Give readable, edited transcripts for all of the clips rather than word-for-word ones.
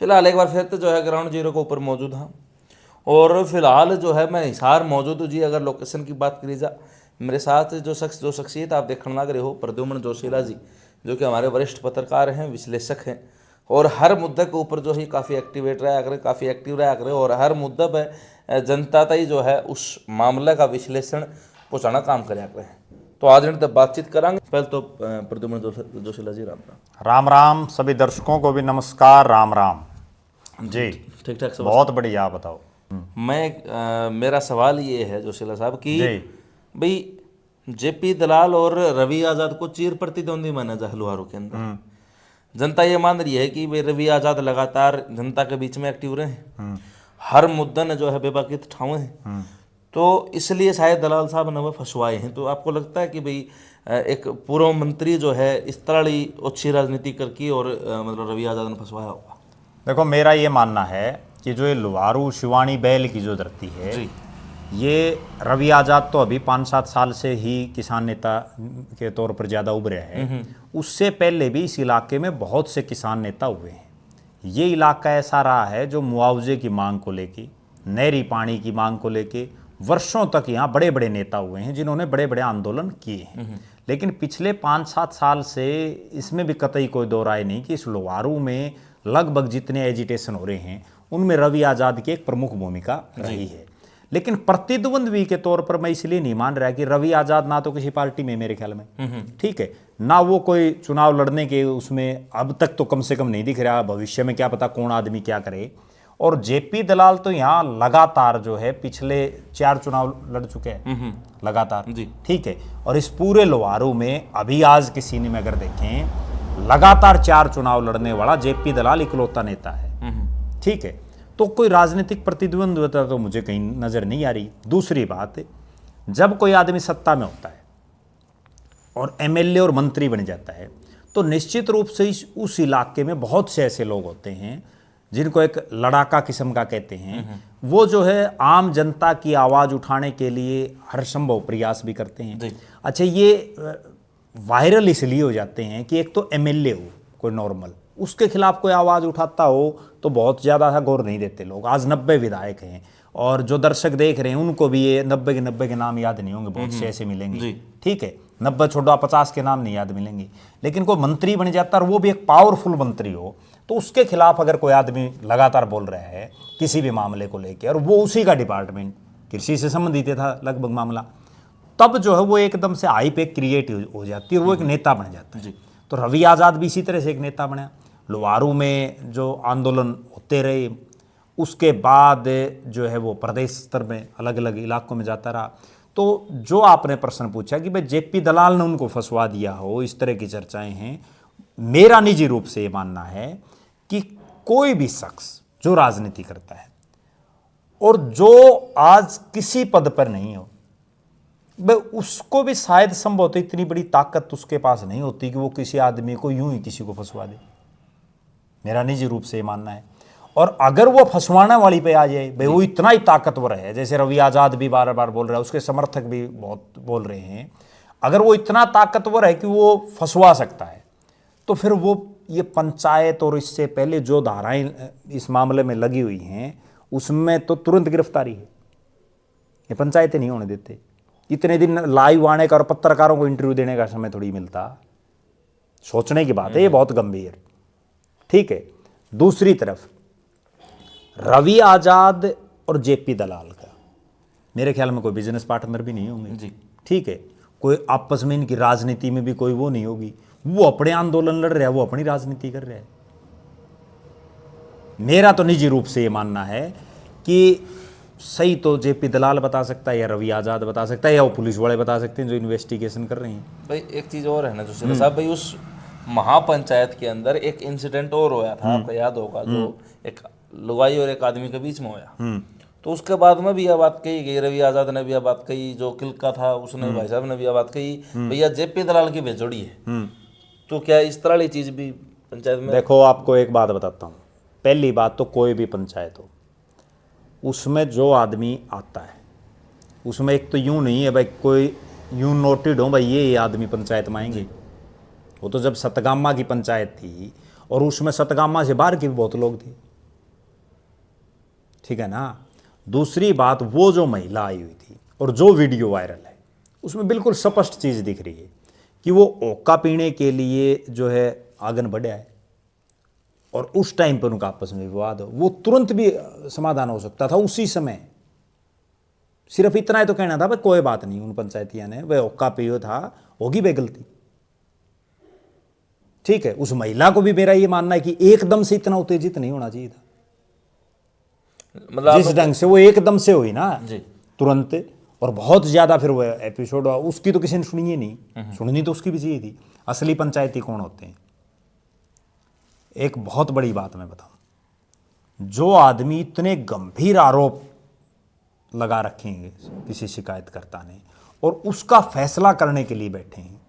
फिलहाल एक बार फिर तो जो है ग्राउंड जीरो के ऊपर मौजूद हाँ। और फिलहाल जो है मैं हिसार मौजूद हूँ जी। अगर लोकेशन की बात करी जा, मेरे साथ जो शख्सियत आप देखने लग रहे हो, प्रद्युम्न जोशीला जी, जो कि हमारे वरिष्ठ पत्रकार हैं, विश्लेषक हैं, और हर मुद्दे के ऊपर जो है काफ़ी एक्टिवेट रहा करे, काफ़ी एक्टिव रहा करे, और हर मुद्दा पर जनता तक जो है उस मामले का विश्लेषण पहुँचाना काम कराया करे। तो आज इनसे बातचीत करांगे। पहले तो प्रद्युम्न जोशीला जी, राम राम। राम राम। सभी दर्शकों को भी नमस्कार, राम राम जी। ठीक ठाक सब बहुत बढ़िया, आप बताओ। मेरा सवाल ये है जोशीला साहब कि जी भाई जेपी दलाल और रवि आजाद को चीर प्रतिद्वंदी माना जाए लोहारू के अंदर। जनता ये मान रही है कि भाई रवि आजाद लगातार जनता के बीच में एक्टिव रहे, हर मुद्दा ने जो है बेबाकित ठावे हैं, तो इसलिए शायद दलाल साहब ने वो फंसवाए हैं। तो आपको लगता है कि भाई एक पूर्व मंत्री जो है इस तरह की अच्छी राजनीति करके और मतलब रवि आजाद ने फंसवाया होगा? देखो, मेरा ये मानना है कि जो ये लोहारू शिवानी बैल की जो धरती है जी। ये रवि आजाद तो अभी 5-7 साल से ही किसान नेता के तौर पर ज़्यादा उभरे हैं। उससे पहले भी इस इलाके में बहुत से किसान नेता हुए हैं। ये इलाका ऐसा रहा है जो मुआवजे की मांग को लेके, नहरी पानी की मांग को लेके वर्षों तक यहाँ बड़े बड़े नेता हुए हैं जिन्होंने बड़े बड़े आंदोलन किए हैं। लेकिन पिछले 5-7 साल से इसमें भी कतई कोई दो राय नहीं कि इस लोहारू में लगभग जितने एजिटेशन हो रहे हैं उनमें रवि आजाद की एक प्रमुख भूमिका रही है। लेकिन प्रतिद्वंद्वी के तौर पर मैं इसलिए नहीं मान रहा कि रवि आजाद ना तो किसी पार्टी में, मेरे ख्याल में ठीक है, ना वो कोई चुनाव लड़ने के उसमें अब तक तो कम से कम नहीं दिख रहा। भविष्य में क्या पता कौन आदमी क्या करे। और जेपी दलाल तो यहाँ लगातार जो है पिछले 4 चुनाव लड़ चुके हैं लगातार जी। ठीक है। और इस पूरे लोहारू में अभी आज के सीन में अगर देखें, लगातार 4 चुनाव लड़ने वाला जेपी दलाल इकलौता नेता है ठीक है। तो कोई राजनीतिक प्रतिद्वंद्विता तो मुझे कहीं नजर नहीं आ रही। दूसरी बात, जब कोई आदमी सत्ता में होता है और एमएलए और मंत्री बन जाता है तो निश्चित रूप से उस इलाके में बहुत से ऐसे लोग होते हैं जिनको एक लड़ाका किस्म का कहते हैं। वो जो है आम जनता की आवाज़ उठाने के लिए हर संभव प्रयास भी करते हैं। अच्छा, ये वायरल इसलिए हो जाते हैं कि एक तो एमएलए हो कोई नॉर्मल, उसके खिलाफ कोई आवाज़ उठाता हो तो बहुत ज़्यादा सा गौर नहीं देते लोग। आज 90 विधायक हैं और जो दर्शक देख रहे हैं उनको भी ये 90 के नाम याद नहीं होंगे, बहुत से ऐसे मिलेंगे ठीक है। 90 छोड़ो, 50 के नाम नहीं याद मिलेंगे। लेकिन कोई मंत्री बन जाता है और वो भी एक पावरफुल मंत्री हो तो उसके खिलाफ अगर कोई आदमी लगातार बोल रहा है किसी भी मामले को लेकर, और वो उसी का डिपार्टमेंट कृषि से संबंधित था लगभग मामला, तब जो है वो एकदम से हाइप एक क्रिएट हो जाती है और वो एक नेता बन जाता है। तो रवि आज़ाद भी इसी तरह से एक नेता बना। लोहारू में जो आंदोलन होते रहे उसके बाद जो है वो प्रदेश स्तर में अलग अलग इलाकों में जाता रहा। तो जो आपने प्रश्न पूछा कि भाई जेपी दलाल ने उनको फंसवा दिया हो, इस तरह की चर्चाएं हैं। मेरा निजी रूप से ये मानना है कि कोई भी शख्स जो राजनीति करता है और जो आज किसी पद पर नहीं हो, भाई उसको भी शायद संभवतः इतनी बड़ी ताकत उसके पास नहीं होती कि वो किसी आदमी को यूं ही किसी को फंसवा दे। मेरा निजी रूप से मानना है। और अगर वो फंसवाने वाली पे आ जाए, भाई वो इतना ही ताकतवर है, जैसे रवि आजाद भी बार बार बोल रहा है, उसके समर्थक भी बहुत बोल रहे हैं, अगर वो इतना ताकतवर है कि वो फंसवा सकता है तो फिर वो ये पंचायत और इससे पहले जो धाराएं इस मामले में लगी हुई हैं उसमें तो तुरंत गिरफ्तारी है। ये पंचायतें नहीं होने देते। इतने दिन लाइव आने का और पत्रकारों को इंटरव्यू देने का समय थोड़ी मिलता। सोचने की बात है, ये बहुत गंभीर ठीक है। दूसरी तरफ रवि आजाद और जेपी दलाल का मेरे ख्याल में कोई बिजनेस पार्टनर भी नहीं होंगे ठीक है। कोई आपस में इनकी राजनीति में भी कोई वो नहीं होगी। वो अपने आंदोलन लड़ रहा है, वो अपनी राजनीति कर रहा है। मेरा तो निजी रूप से ये मानना है कि सही तो जेपी दलाल बता सकता है या रवि आजाद बता सकता है या वो पुलिस वाले बता सकते हैं जो इन्वेस्टिगेशन कर रहे हैं। भाई एक चीज़ और है ना जोशीला साहब, भाई उस महापंचायत के अंदर एक इंसिडेंट और होया था, आपको याद होगा, जो एक लुगाई और एक आदमी के बीच में होया। तो उसके बाद में भी यह बात कही गई, रवि आजाद ने भी यह बात कही, जो किलका था उसने, भाई साहब ने भी यह बात कही, भैया जेपी दलाल की बेजोड़ी है। तो क्या इस तरह की चीज़ भी पंचायत में? देखो, आपको एक बात बताता हूँ। पहली बात तो कोई भी पंचायत हो उसमें जो आदमी आता है उसमें एक तो यूं नहीं है भाई कोई यूं नोटेड हो भाई ये आदमी पंचायत में आएंगे। वो तो जब सतगामा की पंचायत थी और उसमें सतगामा से बाहर के भी बहुत लोग थे, ठीक है ना। दूसरी बात, वो जो महिला आई हुई थी और जो वीडियो वायरल है उसमें बिल्कुल स्पष्ट चीज दिख रही है कि वो ओका पीने के लिए जो है आंगन बढ़ा है और उस टाइम पर उनका आपस में विवाद हो, वो तुरंत भी समाधान हो सकता था उसी समय। सिर्फ इतना ही तो कहना था भाई कोई बात नहीं, उन पंचायतिया ने वह ओका पियो था, होगी वे गलती, ठीक है। उस महिला को भी मेरा ये मानना है कि एकदम से इतना उत्तेजित नहीं होना चाहिए था। मतलब जिस ढंग से वो एकदम से हुई ना जी, तुरंत, और बहुत ज्यादा फिर वो एपिसोड हुआ, उसकी तो किसी ने सुनी ही नहीं। सुननी तो उसकी भी चाहिए थी। असली पंचायती कौन होते हैं? एक बहुत बड़ी बात मैं बताऊं, जो आदमी इतने गंभीर आरोप लगा रखेंगे किसी शिकायतकर्ता ने और उसका फैसला करने के लिए बैठे हैं,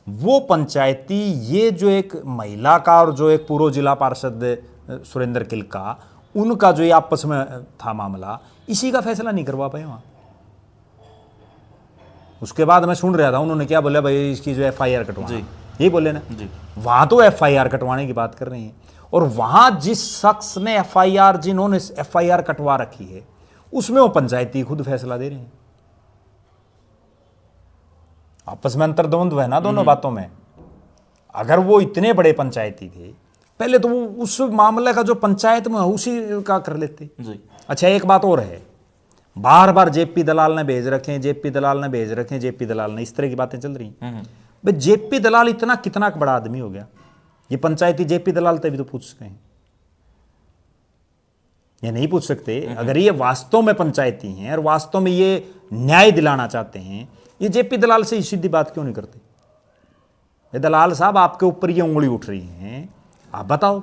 वो पंचायती, ये जो एक महिला का और जो एक पूर्व जिला पार्षद सुरेंद्र किल का, उनका जो ये आपस में था मामला, इसी का फैसला नहीं करवा पाए वहां। उसके बाद मैं सुन रहा था उन्होंने क्या बोला, भाई इसकी जो FIR कटवाना, यही बोले ना जी, वहां तो FIR कटवाने की बात कर रहे हैं। और वहां जिस शख्स ने FIR, जिन्होंने FIR कटवा रखी है, उसमें वो पंचायती खुद फैसला दे रहे हैं। आपस में अंतर्द्वंद्व है ना दोनों बातों में। अगर वो इतने बड़े पंचायती थे, पहले तो वो उस मामले का जो पंचायत में उसी का कर लेते जी। अच्छा, एक बात और है, बार बार JP दलाल ने भेज रखे हैं, JP दलाल ने भेज रखे हैं, JP दलाल ने, इस तरह की बातें चल रही हैं। भाई JP दलाल इतना कितना बड़ा आदमी हो गया, ये पंचायती JP दलाल तभी तो पूछ सकते हैं, ये नहीं पूछ सकते। अगर ये वास्तव में पंचायती हैं और वास्तव में ये न्याय दिलाना चाहते हैं, ये JP दलाल से सीधी बात क्यों नहीं करते? ये दलाल साहब, आपके ऊपर ये उंगली उठ रही है, आप बताओ।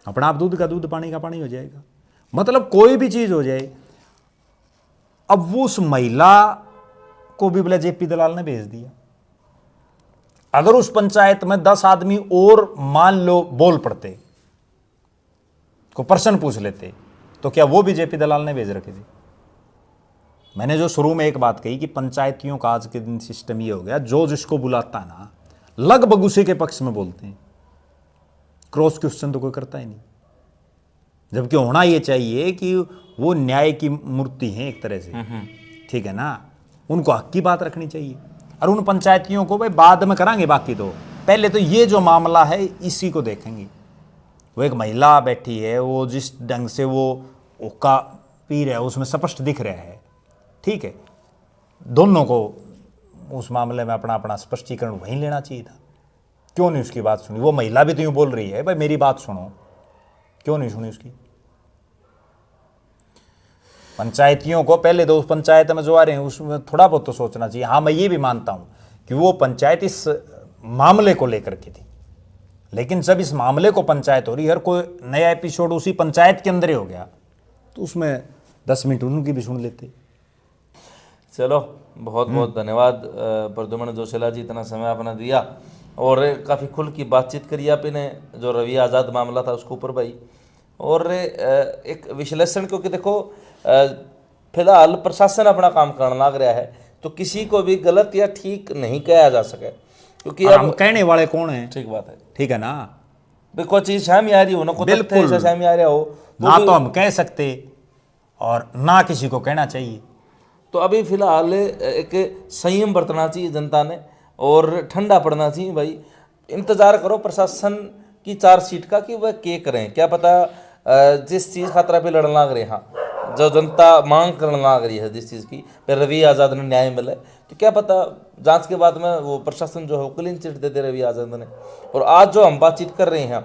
अपना आप दूध का दूध, पानी का पानी हो जाएगा। मतलब कोई भी चीज हो जाए। अब वो उस महिला को भी बोला JP दलाल ने भेज दिया। अगर उस पंचायत में 10 आदमी और मान लो बोल पड़ते, को प्रश्न पूछ लेते, तो क्या वो भी JP दलाल ने भेज रखे थे? मैंने जो शुरू में एक बात कही कि पंचायतियों का आज के दिन सिस्टम ये हो गया, जो जिसको बुलाता है ना, लगभग उसी के पक्ष में बोलते हैं, क्रॉस क्वेश्चन तो कोई करता ही नहीं। जबकि होना ये चाहिए कि वो न्याय की मूर्ति हैं एक तरह से, ठीक है ना, उनको हक की बात रखनी चाहिए। और उन पंचायतियों को भाई बाद में करांगे, बाकी तो पहले तो ये जो मामला है इसी को देखेंगे। वो एक महिला बैठी है, वो जिस ढंग से वो ओका पी रहा है उसमें स्पष्ट दिख रहा है, ठीक है। दोनों को उस मामले में अपना अपना स्पष्टीकरण वहीं लेना चाहिए था। क्यों नहीं उसकी बात सुनी? वो महिला भी तो यूं बोल रही है, भाई मेरी बात सुनो, क्यों नहीं सुनी उसकी? पंचायतियों को पहले तो उस पंचायत में जो आ रहे हैं उसमें थोड़ा बहुत तो सोचना चाहिए। हाँ, मैं ये भी मानता हूं कि वो पंचायत इस मामले को लेकर के थी, लेकिन जब इस मामले को पंचायत हो रही है, हर कोई नया एपिसोड उसी पंचायत के अंदर ही हो गया, तो उसमें 10 मिनट उनकी भी सुन लेते। चलो, बहुत बहुत धन्यवाद प्रद्युम्न जोशीला जी, इतना समय आपने दिया और काफ़ी खुल की बातचीत करी आपने, जो रवि आज़ाद मामला था उसके ऊपर भाई, और एक विश्लेषण, क्योंकि देखो फिलहाल प्रशासन अपना काम करने लग रहा है, तो किसी को भी गलत या ठीक नहीं कहा जा सके, क्योंकि अब हम कहने वाले कौन है? ठीक बात है, ठीक है ना। कोई चीज़ सामने आ रही हो ना, कोई तथ्य सामने आ रहा हो, ना तो हम कह सकते और ना किसी को कहना चाहिए। तो अभी फिलहाल एक संयम बरतना चाहिए जनता ने और ठंडा पड़ना चाहिए भाई। इंतजार करो प्रशासन की चार्जशीट का कि वह क्या करें, क्या पता जिस चीज़ खतरा पे लड़ने लग रहे हैं, जो जनता मांग करने लग रही है जिस चीज़ की, फिर रवि आज़ाद ने न्याय मिले, तो क्या पता जांच के बाद में वो प्रशासन जो है क्लीन चिट दे दे रवि आज़ाद ने। और आज जो हम बातचीत कर रहे हैं,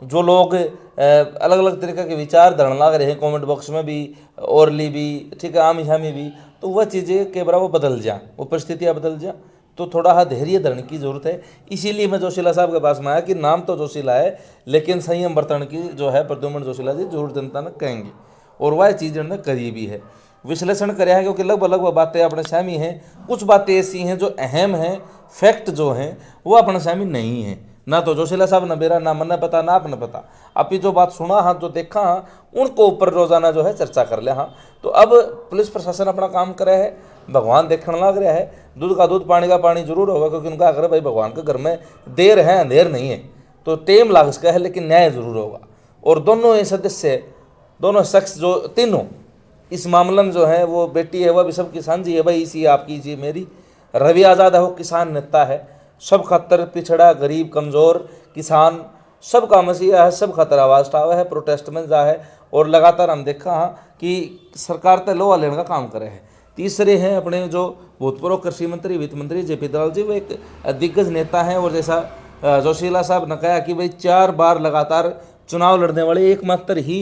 जो लोग अलग अलग तरीके के विचार धरने लग रहे हैं कमेंट बॉक्स में भी, ओरली भी, ठीक है, आमी शामी भी, तो वह चीज़ें के बराबर बदल जाए, वो परिस्थितियाँ बदल जाए, तो थोड़ा हाँ धैर्य धरने की जरूरत है। इसीलिए मैं जोशीला साहब के पास में आया कि नाम तो जोशीला है, लेकिन संयम बरतन की जो है प्रद्युम्न जोशीला जी जरूर जनता ने कहेंगे, और वह चीज़ ने करी भी है, विश्लेषण कराया है, क्योंकि लगभग बातें अपने शामी हैं। कुछ बातें ऐसी हैं जो अहम हैं, फैक्ट जो हैं वो अपने शामी नहीं है, ना तो जोशीला साहब ने मेरा, ना मन पता, ना आपने पता। अभी जो बात सुना हाँ, जो देखा हाँ, उनको ऊपर रोजाना जो है चर्चा कर लिया हाँ। तो अब पुलिस प्रशासन अपना काम करे है, भगवान देखने लग रहा है, दूध का दूध पानी का पानी जरूर होगा, क्योंकि उनका अगर भाई भगवान के घर में देर है अंधेर नहीं है, तो टेम लाग सका है, लेकिन न्याय जरूर होगा। और दोनों ये सदस्य दोनों शख्स जो तीनों इस मामले में जो है, वो बेटी है वह भी सब किसान जी है भाई, इसी आपकी जी मेरी। रवि आज़ाद है वो किसान नेता है, सब खतर पिछड़ा गरीब कमज़ोर किसान सब का मसीहा है, सब खतर आवाज़ उठावा है, प्रोटेस्ट में जा है। और लगातार हम देखा हाँ कि सरकार तय लोहा लेने का काम करे है। तीसरे हैं अपने जो भूतपूर्व कृषि मंत्री वित्त मंत्री जेपी दलाल जी, वो एक दिग्गज नेता हैं। और जैसा जोशीला साहब ने कहा कि भाई 4 बार लगातार चुनाव लड़ने वाले एकमात्र ही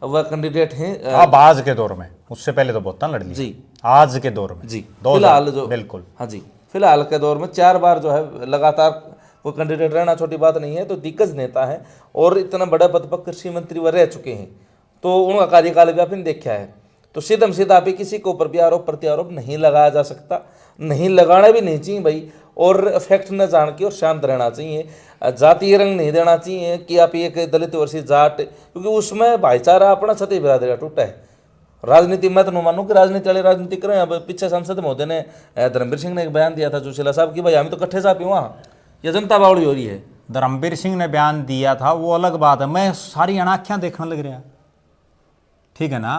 वह कैंडिडेट हैं। अब आज के दौर में, उससे पहले तो बहुत लड़ ली जी आज के दौर में जी फिलहाल जो बिल्कुल हाँ जी फिलहाल के दौर में 4 बार जो है लगातार कोई कैंडिडेट रहना छोटी बात नहीं है। तो दिग्गज नेता है और इतना बड़ा पद पर कृषि मंत्री वह रह चुके हैं, तो उनका कार्यकाल भी आपने देखा है। तो सीधम सीधा भी किसी के ऊपर भी आरोप प्रत्यारोप नहीं लगाया जा सकता, नहीं लगाना भी नहीं चाहिए भाई। और फैक्ट न जान के और शांत रहना चाहिए, जातीय रंग नहीं देना चाहिए कि आप एक दलित वर्षी जाट, क्योंकि उसमें भाईचारा अपना छठी बिरादरी का टूटा है। राजनीति मैं तो मानूँ कि राजनीति वाले राजनीति करें। अब पीछे सांसद महोदय ने धर्मवीर सिंह ने एक बयान दिया था जोशीला साहब की भाई हम तो कट्ठे साहब वहाँ, ये जनता बावड़ी हो रही है। धर्मवीर सिंह ने बयान दिया था वो अलग बात है, मैं सारी अनाख्यां देखने लग रहा, ठीक है ना।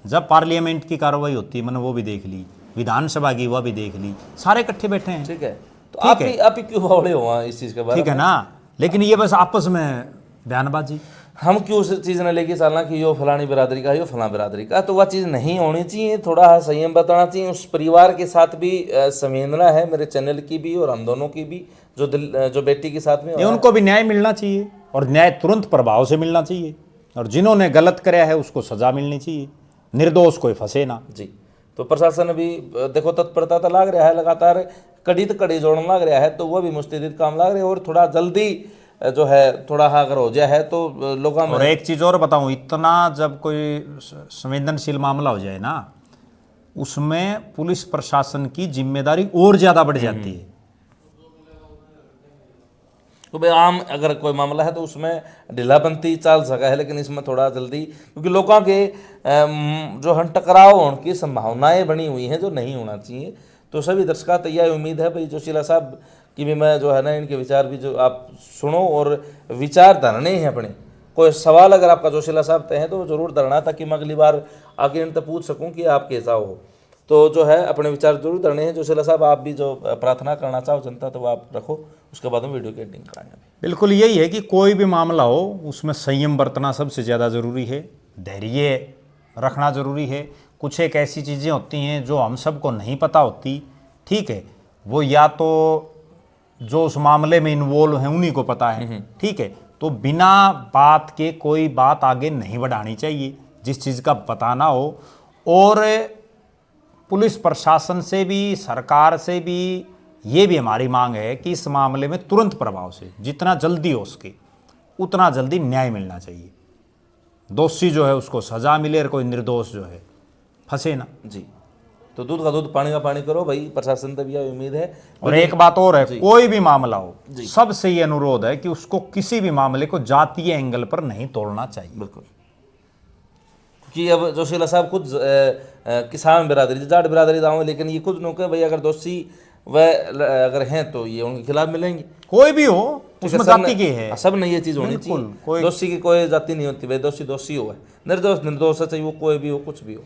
जब पार्लियामेंट की कार्रवाई होती है मैंने वो भी देख ली, विधानसभा की वो भी देख ली, सारे इकट्ठे बैठे हैं, ठीक है। तो आप ही क्यों बावड़े हो वहाँ इस चीज़ के बारे में, ठीक है ना। लेकिन ये बस आपस में बयानबाजी, हम क्यों उस चीज़ ने लेके चलना कि यो फलानी बिरादरी का यो फलां बिरादरी का, तो वह चीज़ नहीं होनी चाहिए। थोड़ा संयम बताना चाहिए। उस परिवार के साथ भी संवेदना है मेरे चैनल की भी और हम दोनों की भी, जो बेटी के साथ में ये उनको भी न्याय मिलना चाहिए और न्याय तुरंत प्रभाव से मिलना चाहिए। और जिन्होंने गलत कराया है उसको सजा मिलनी चाहिए, निर्दोष कोई फंसे ना जी। तो प्रशासन भी देखो तत्परता तो लाग रहा है, लगातार कड़ी तो कड़ी जोड़ने लग रहा है, तो वह भी मुस्तैद काम लाग रहे हैं। और थोड़ा जल्दी जो है थोड़ा अगर हो जाए है तो लोगों में। और एक चीज़ और बताऊं, इतना जब कोई संवेदनशील मामला हो जाए ना, उसमें पुलिस प्रशासन की जिम्मेदारी और ज़्यादा बढ़ जाती है। तो भाई आम अगर कोई मामला है तो उसमें ढीलापंथी चल सका है, लेकिन इसमें थोड़ा जल्दी, क्योंकि लोगों के जो है टकराव होने की संभावनाएं बनी हुई हैं जो नहीं होना चाहिए। तो सभी दर्शकों तो यह उम्मीद है भाई जोशीला साहब कि भी मैं जो है ना इनके विचार भी जो आप सुनो और विचार धरने हैं अपने। कोई सवाल अगर आपका जोशीला साहब तय है तो जरूर धरना, ताकि मैं अगली बार आके इनसे पूछ सकूं कि आप कैसा हो। तो जो है अपने विचार जरूर धरने हैं। जोशीला साहब आप भी जो प्रार्थना करना चाहो जनता तो वो आप रखो, उसके बाद हम वीडियो की एडिटिंग कराएंगे। बिल्कुल यही है कि कोई भी मामला हो उसमें संयम बरतना सबसे ज़्यादा ज़रूरी है, धैर्य रखना ज़रूरी है। कुछ एक ऐसी चीज़ें होती हैं जो हम सबको नहीं पता होती, ठीक है, वो या तो जो उस मामले में इन्वॉल्व हैं उन्हीं को पता है, ठीक है। तो बिना बात के कोई बात आगे नहीं बढ़ानी चाहिए जिस चीज़ का बताना हो। और पुलिस प्रशासन से भी सरकार से भी ये भी हमारी मांग है कि इस मामले में तुरंत प्रभाव से जितना जल्दी हो सके उतना जल्दी न्याय मिलना चाहिए। दोषी जो है उसको सजा मिले और कोई निर्दोष जो है फंसे ना। जी। तो दूध का दूध पानी का पानी करो भाई, प्रशासन से भी यह उम्मीद है। और एक बात और है, कोई भी मामला हो सबसे ये अनुरोध है कि उसको किसी भी मामले को जातीय एंगल पर नहीं तोड़ना चाहिए। बिल्कुल, क्योंकि अब जोशीला साहब खुद किसान बिरादरी जाट बिरादरी दाव, लेकिन ये खुद नुके भाई अगर दोषी वह अगर हैं तो ये उनके खिलाफ मिलेंगे। कोई भी हो उसमें जाति के है, सब नहीं ये चीज़ होनी चाहिए। दोषी की कोई जाति नहीं होती भाई, दोषी दोषी हो, निर्दोष निर्दोष है, चाहे वो कोई भी हो कुछ भी हो।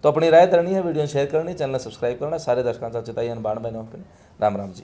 तो अपनी राय करनी है, वीडियो शेयर करनी, चैनल सब्सक्राइब करना, सारे दर्शकों से चेताई बाण बने राम राम जी।